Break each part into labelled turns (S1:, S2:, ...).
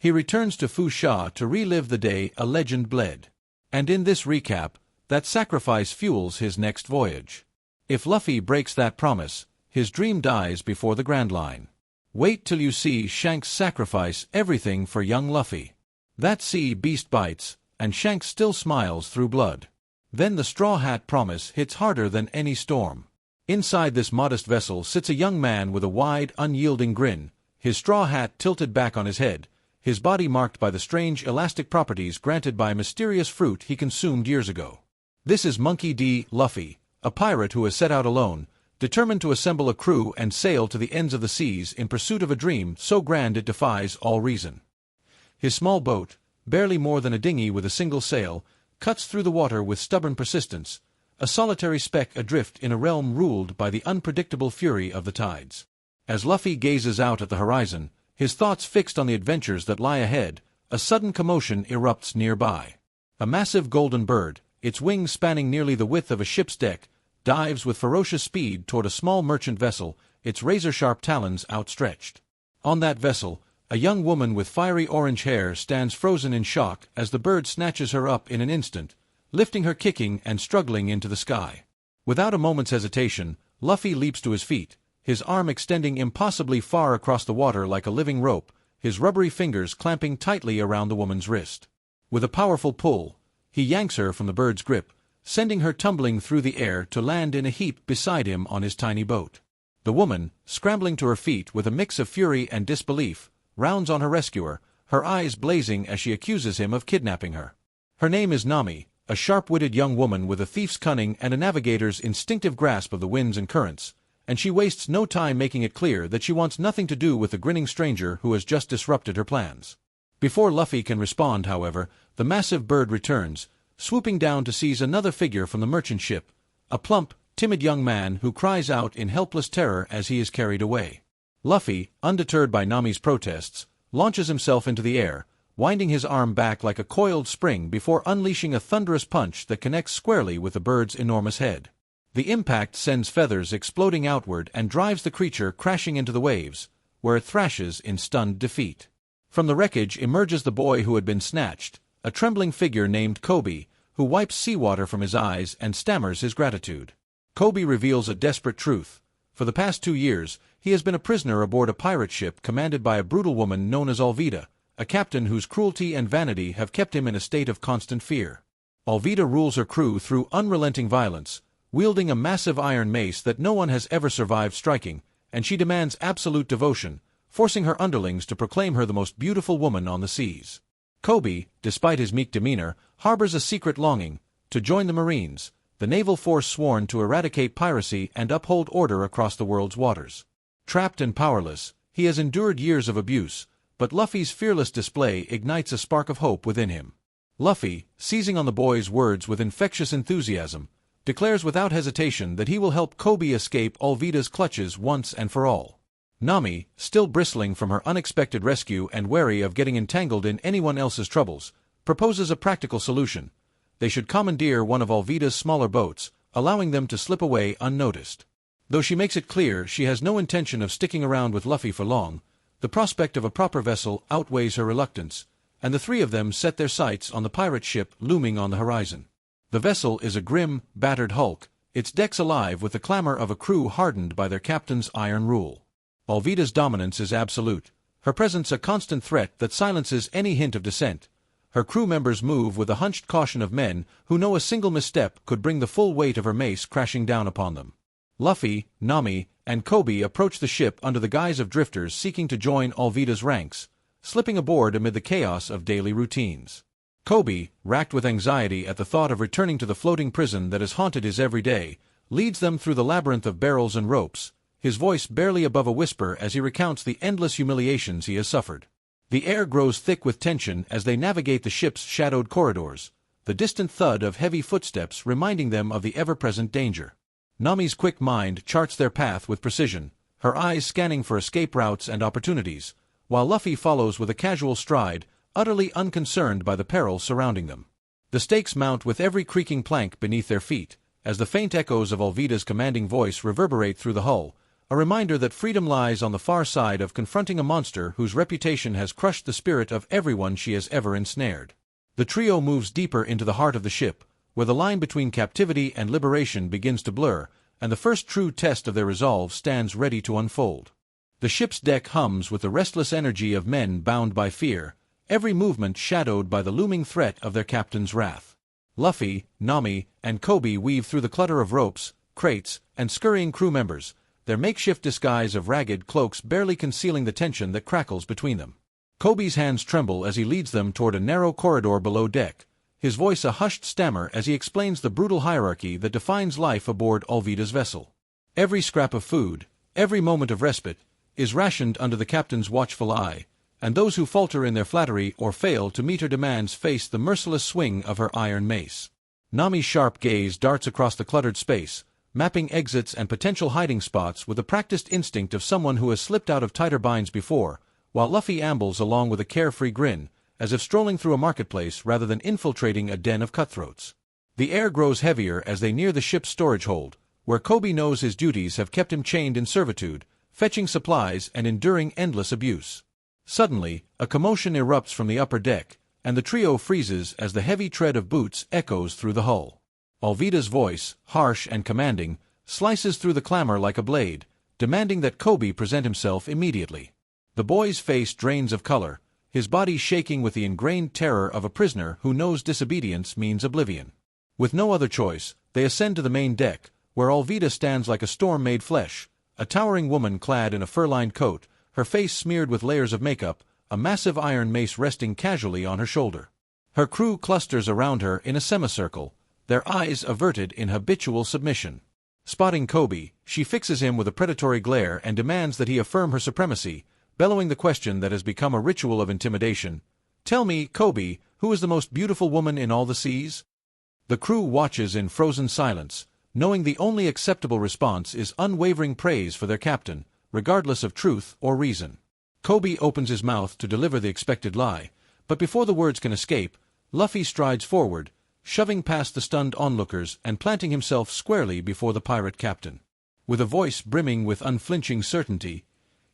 S1: He returns to Fu Sha to relive the day a legend bled. And in this recap, that sacrifice fuels his next voyage. If Luffy breaks that promise, his dream dies before the Grand Line. Wait till you see Shanks sacrifice everything for young Luffy. That sea beast bites, and Shanks still smiles through blood. Then the Straw Hat promise hits harder than any storm. Inside this modest vessel sits a young man with a wide, unyielding grin, his straw hat tilted back on his head, his body marked by the strange elastic properties granted by a mysterious fruit he consumed years ago. This is Monkey D. Luffy, a pirate who has set out alone, determined to assemble a crew and sail to the ends of the seas in pursuit of a dream so grand it defies all reason. His small boat, barely more than a dinghy with a single sail, cuts through the water with stubborn persistence, a solitary speck adrift in a realm ruled by the unpredictable fury of the tides. As Luffy gazes out at the horizon, his thoughts fixed on the adventures that lie ahead, a sudden commotion erupts nearby. A massive golden bird, its wings spanning nearly the width of a ship's deck, dives with ferocious speed toward a small merchant vessel, its razor-sharp talons outstretched. On that vessel, a young woman with fiery orange hair stands frozen in shock as the bird snatches her up in an instant, lifting her kicking and struggling into the sky. Without a moment's hesitation, Luffy leaps to his feet, his arm extending impossibly far across the water like a living rope, his rubbery fingers clamping tightly around the woman's wrist. With a powerful pull, he yanks her from the bird's grip, sending her tumbling through the air to land in a heap beside him on his tiny boat. The woman, scrambling to her feet with a mix of fury and disbelief, rounds on her rescuer, her eyes blazing as she accuses him of kidnapping her. Her name is Nami, a sharp-witted young woman with a thief's cunning and a navigator's instinctive grasp of the winds and currents, and she wastes no time making it clear that she wants nothing to do with the grinning stranger who has just disrupted her plans. Before Luffy can respond, however, the massive bird returns, swooping down to seize another figure from the merchant ship, a plump, timid young man who cries out in helpless terror as he is carried away. Luffy, undeterred by Nami's protests, launches himself into the air, winding his arm back like a coiled spring before unleashing a thunderous punch that connects squarely with the bird's enormous head. The impact sends feathers exploding outward and drives the creature crashing into the waves, where it thrashes in stunned defeat. From the wreckage emerges the boy who had been snatched, a trembling figure named Kobe, who wipes seawater from his eyes and stammers his gratitude. Kobe reveals a desperate truth. For the past 2 years, he has been a prisoner aboard a pirate ship commanded by a brutal woman known as Alvida, a captain whose cruelty and vanity have kept him in a state of constant fear. Alvida rules her crew through unrelenting violence, wielding a massive iron mace that no one has ever survived striking, and she demands absolute devotion, forcing her underlings to proclaim her the most beautiful woman on the seas. Kobe, despite his meek demeanor, harbors a secret longing to join the Marines, the naval force sworn to eradicate piracy and uphold order across the world's waters. Trapped and powerless, he has endured years of abuse, but Luffy's fearless display ignites a spark of hope within him. Luffy, seizing on the boy's words with infectious enthusiasm, declares without hesitation that he will help Kobe escape Alvida's clutches once and for all. Nami, still bristling from her unexpected rescue and wary of getting entangled in anyone else's troubles, proposes a practical solution. They should commandeer one of Alvida's smaller boats, allowing them to slip away unnoticed. Though she makes it clear she has no intention of sticking around with Luffy for long, the prospect of a proper vessel outweighs her reluctance, and the three of them set their sights on the pirate ship looming on the horizon. The vessel is a grim, battered hulk, its decks alive with the clamor of a crew hardened by their captain's iron rule. Alvida's dominance is absolute, her presence a constant threat that silences any hint of dissent. Her crew members move with the hunched caution of men who know a single misstep could bring the full weight of her mace crashing down upon them. Luffy, Nami, and Kobe approach the ship under the guise of drifters seeking to join Alvida's ranks, slipping aboard amid the chaos of daily routines. Kobe, racked with anxiety at the thought of returning to the floating prison that has haunted his every day, leads them through the labyrinth of barrels and ropes, his voice barely above a whisper as he recounts the endless humiliations he has suffered. The air grows thick with tension as they navigate the ship's shadowed corridors, the distant thud of heavy footsteps reminding them of the ever-present danger. Nami's quick mind charts their path with precision, her eyes scanning for escape routes and opportunities, while Luffy follows with a casual stride, utterly unconcerned by the peril surrounding them. The stakes mount with every creaking plank beneath their feet, as the faint echoes of Alvida's commanding voice reverberate through the hull, a reminder that freedom lies on the far side of confronting a monster whose reputation has crushed the spirit of everyone she has ever ensnared. The trio moves deeper into the heart of the ship, where the line between captivity and liberation begins to blur, and the first true test of their resolve stands ready to unfold. The ship's deck hums with the restless energy of men bound by fear, every movement shadowed by the looming threat of their captain's wrath. Luffy, Nami, and Koby weave through the clutter of ropes, crates, and scurrying crew members, their makeshift disguise of ragged cloaks barely concealing the tension that crackles between them. Koby's hands tremble as he leads them toward a narrow corridor below deck, his voice a hushed stammer as he explains the brutal hierarchy that defines life aboard Alvida's vessel. Every scrap of food, every moment of respite, is rationed under the captain's watchful eye, and those who falter in their flattery or fail to meet her demands face the merciless swing of her iron mace. Nami's sharp gaze darts across the cluttered space, mapping exits and potential hiding spots with the practiced instinct of someone who has slipped out of tighter binds before, while Luffy ambles along with a carefree grin, as if strolling through a marketplace rather than infiltrating a den of cutthroats. The air grows heavier as they near the ship's storage hold, where Koby knows his duties have kept him chained in servitude, fetching supplies and enduring endless abuse. Suddenly, a commotion erupts from the upper deck, and the trio freezes as the heavy tread of boots echoes through the hull. Alvida's voice, harsh and commanding, slices through the clamor like a blade, demanding that Koby present himself immediately. The boy's face drains of color, his body shaking with the ingrained terror of a prisoner who knows disobedience means oblivion. With no other choice, they ascend to the main deck, where Alvida stands like a storm made flesh, a towering woman clad in a fur-lined coat, her face smeared with layers of makeup, a massive iron mace resting casually on her shoulder. Her crew clusters around her in a semicircle, their eyes averted in habitual submission. Spotting Koby, she fixes him with a predatory glare and demands that he affirm her supremacy, bellowing the question that has become a ritual of intimidation. "Tell me, Koby, who is the most beautiful woman in all the seas?" The crew watches in frozen silence, knowing the only acceptable response is unwavering praise for their captain, regardless of truth or reason. Koby opens his mouth to deliver the expected lie, but before the words can escape, Luffy strides forward, shoving past the stunned onlookers and planting himself squarely before the pirate captain. With a voice brimming with unflinching certainty,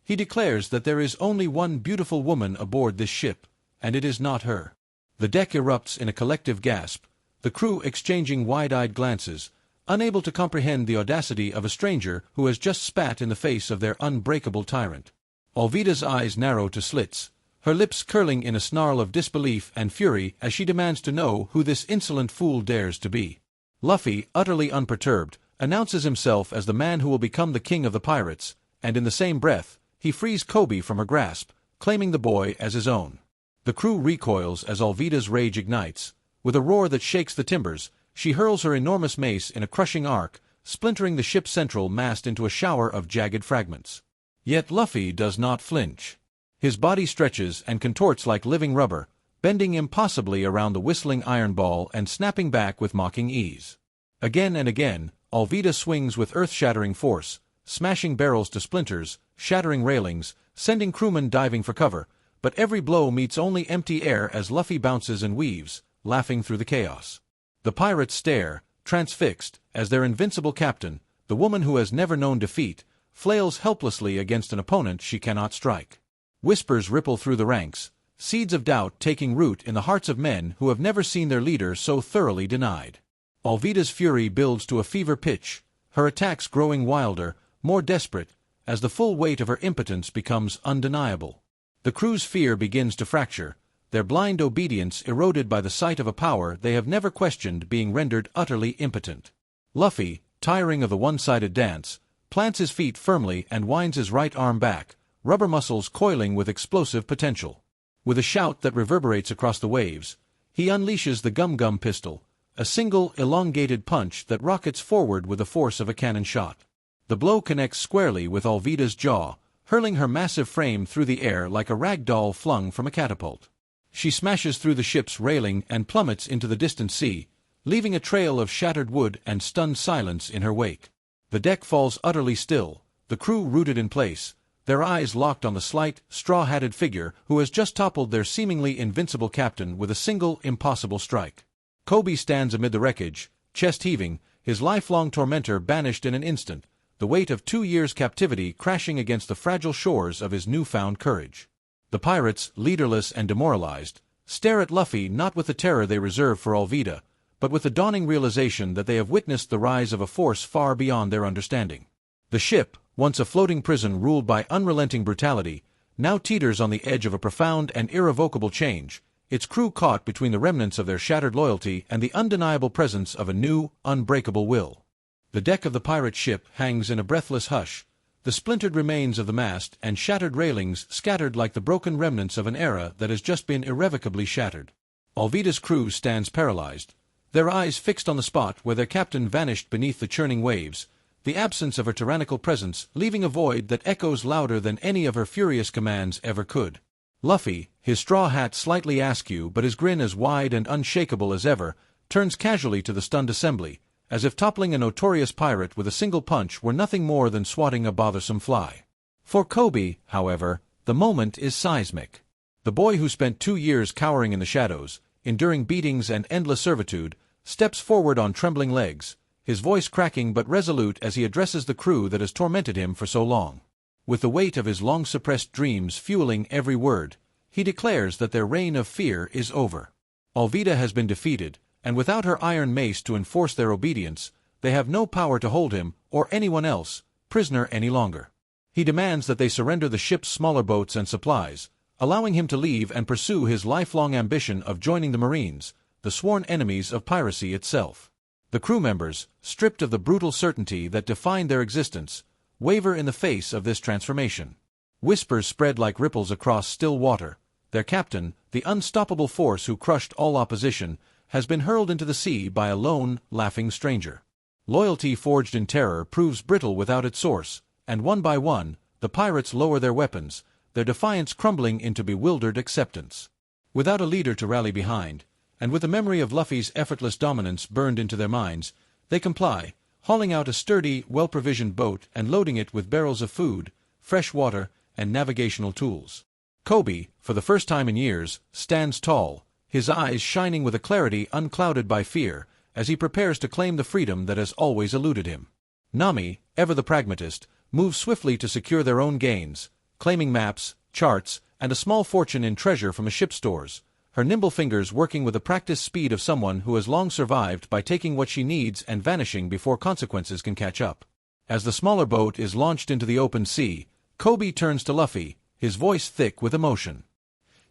S1: he declares that there is only one beautiful woman aboard this ship, and it is not her. The deck erupts in a collective gasp, the crew exchanging wide-eyed glances, unable to comprehend the audacity of a stranger who has just spat in the face of their unbreakable tyrant. Alvida's eyes narrow to slits, her lips curling in a snarl of disbelief and fury as she demands to know who this insolent fool dares to be. Luffy, utterly unperturbed, announces himself as the man who will become the king of the pirates, and in the same breath, he frees Koby from her grasp, claiming the boy as his own. The crew recoils as Alvida's rage ignites. With a roar that shakes the timbers, she hurls her enormous mace in a crushing arc, splintering the ship's central mast into a shower of jagged fragments. Yet Luffy does not flinch. His body stretches and contorts like living rubber, bending impossibly around the whistling iron ball and snapping back with mocking ease. Again and again, Alvida swings with earth-shattering force, smashing barrels to splinters, shattering railings, sending crewmen diving for cover, but every blow meets only empty air as Luffy bounces and weaves, laughing through the chaos. The pirates stare, transfixed, as their invincible captain, the woman who has never known defeat, flails helplessly against an opponent she cannot strike. Whispers ripple through the ranks, seeds of doubt taking root in the hearts of men who have never seen their leader so thoroughly denied. Alvida's fury builds to a fever pitch, her attacks growing wilder, more desperate, as the full weight of her impotence becomes undeniable. The crew's fear begins to fracture, their blind obedience eroded by the sight of a power they have never questioned being rendered utterly impotent. Luffy, tiring of the one-sided dance, plants his feet firmly and winds his right arm back, rubber muscles coiling with explosive potential. With a shout that reverberates across the waves, he unleashes the gum-gum pistol, a single elongated punch that rockets forward with the force of a cannon shot. The blow connects squarely with Alvida's jaw, hurling her massive frame through the air like a rag doll flung from a catapult. She smashes through the ship's railing and plummets into the distant sea, leaving a trail of shattered wood and stunned silence in her wake. The deck falls utterly still, the crew rooted in place, their eyes locked on the slight, straw-hatted figure who has just toppled their seemingly invincible captain with a single, impossible strike. Koby stands amid the wreckage, chest heaving, his lifelong tormentor banished in an instant, the weight of 2 years' captivity crashing against the fragile shores of his newfound courage. The pirates, leaderless and demoralized, stare at Luffy not with the terror they reserve for Alvida, but with the dawning realization that they have witnessed the rise of a force far beyond their understanding. The ship, once a floating prison ruled by unrelenting brutality, now teeters on the edge of a profound and irrevocable change, its crew caught between the remnants of their shattered loyalty and the undeniable presence of a new, unbreakable will. The deck of the pirate ship hangs in a breathless hush, the splintered remains of the mast and shattered railings scattered like the broken remnants of an era that has just been irrevocably shattered. Alvida's crew stands paralyzed, their eyes fixed on the spot where their captain vanished beneath the churning waves, the absence of her tyrannical presence leaving a void that echoes louder than any of her furious commands ever could. Luffy, his straw hat slightly askew but his grin as wide and unshakable as ever, turns casually to the stunned assembly, as if toppling a notorious pirate with a single punch were nothing more than swatting a bothersome fly. For Kobe, however, the moment is seismic. The boy who spent 2 years cowering in the shadows, enduring beatings and endless servitude, steps forward on trembling legs, his voice cracking but resolute as he addresses the crew that has tormented him for so long. With the weight of his long-suppressed dreams fueling every word, he declares that their reign of fear is over. Alvida has been defeated, and without her iron mace to enforce their obedience, they have no power to hold him, or anyone else, prisoner any longer. He demands that they surrender the ship's smaller boats and supplies, allowing him to leave and pursue his lifelong ambition of joining the Marines, the sworn enemies of piracy itself. The crew members, stripped of the brutal certainty that defined their existence, waver in the face of this transformation. Whispers spread like ripples across still water. Their captain, the unstoppable force who crushed all opposition, has been hurled into the sea by a lone, laughing stranger. Loyalty forged in terror proves brittle without its source, and one by one, the pirates lower their weapons, their defiance crumbling into bewildered acceptance. Without a leader to rally behind, and with the memory of Luffy's effortless dominance burned into their minds, they comply, hauling out a sturdy, well-provisioned boat and loading it with barrels of food, fresh water, and navigational tools. Kobe, for the first time in years, stands tall, his eyes shining with a clarity unclouded by fear, as he prepares to claim the freedom that has always eluded him. Nami, ever the pragmatist, moves swiftly to secure their own gains, claiming maps, charts, and a small fortune in treasure from a ship's stores, her nimble fingers working with the practiced speed of someone who has long survived by taking what she needs and vanishing before consequences can catch up. As the smaller boat is launched into the open sea, Kobe turns to Luffy, his voice thick with emotion.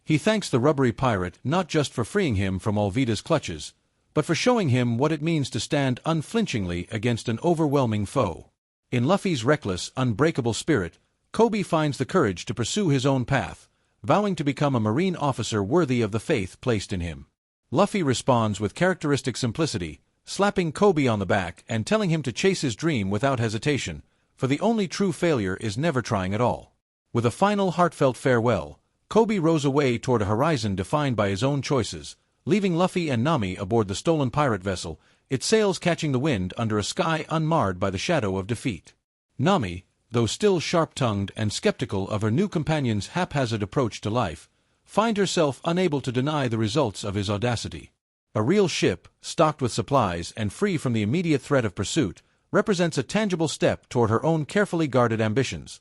S1: He thanks the rubbery pirate not just for freeing him from Alvida's clutches, but for showing him what it means to stand unflinchingly against an overwhelming foe. In Luffy's reckless, unbreakable spirit, Kobe finds the courage to pursue his own path, vowing to become a Marine officer worthy of the faith placed in him. Luffy responds with characteristic simplicity, slapping Kobe on the back and telling him to chase his dream without hesitation, for the only true failure is never trying at all. With a final heartfelt farewell, Kobe rows away toward a horizon defined by his own choices, leaving Luffy and Nami aboard the stolen pirate vessel, its sails catching the wind under a sky unmarred by the shadow of defeat. Nami, though still sharp-tongued and skeptical of her new companion's haphazard approach to life, finds herself unable to deny the results of his audacity. A real ship, stocked with supplies and free from the immediate threat of pursuit, represents a tangible step toward her own carefully guarded ambitions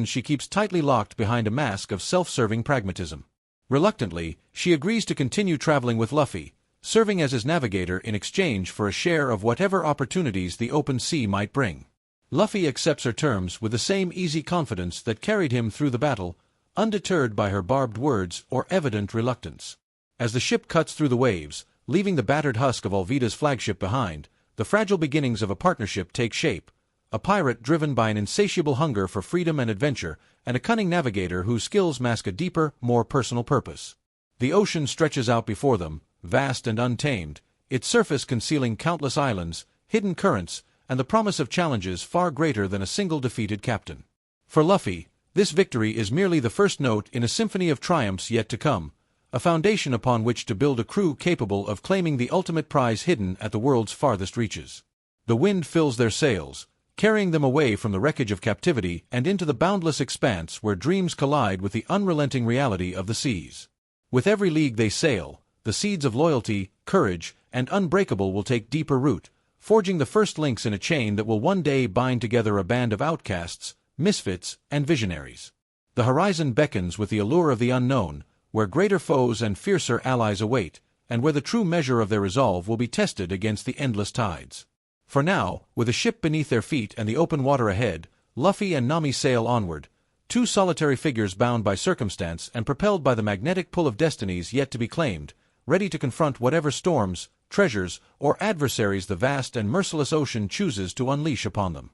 S1: she keeps tightly locked behind a mask of self-serving pragmatism. Reluctantly, she agrees to continue traveling with Luffy, serving as his navigator in exchange for a share of whatever opportunities the open sea might bring. Luffy accepts her terms with the same easy confidence that carried him through the battle, undeterred by her barbed words or evident reluctance. As the ship cuts through the waves, leaving the battered husk of Alvida's flagship behind, the fragile beginnings of a partnership take shape, a pirate driven by an insatiable hunger for freedom and adventure, and a cunning navigator whose skills mask a deeper, more personal purpose. The ocean stretches out before them, vast and untamed, its surface concealing countless islands, hidden currents, and the promise of challenges far greater than a single defeated captain. For Luffy, this victory is merely the first note in a symphony of triumphs yet to come, a foundation upon which to build a crew capable of claiming the ultimate prize hidden at the world's farthest reaches. The wind fills their sails, carrying them away from the wreckage of captivity and into the boundless expanse where dreams collide with the unrelenting reality of the seas. With every league they sail, the seeds of loyalty, courage, and unbreakable will take deeper root, forging the first links in a chain that will one day bind together a band of outcasts, misfits, and visionaries. The horizon beckons with the allure of the unknown, where greater foes and fiercer allies await, and where the true measure of their resolve will be tested against the endless tides. For now, with a ship beneath their feet and the open water ahead, Luffy and Nami sail onward, two solitary figures bound by circumstance and propelled by the magnetic pull of destinies yet to be claimed, ready to confront whatever storms, treasures, or adversaries the vast and merciless ocean chooses to unleash upon them.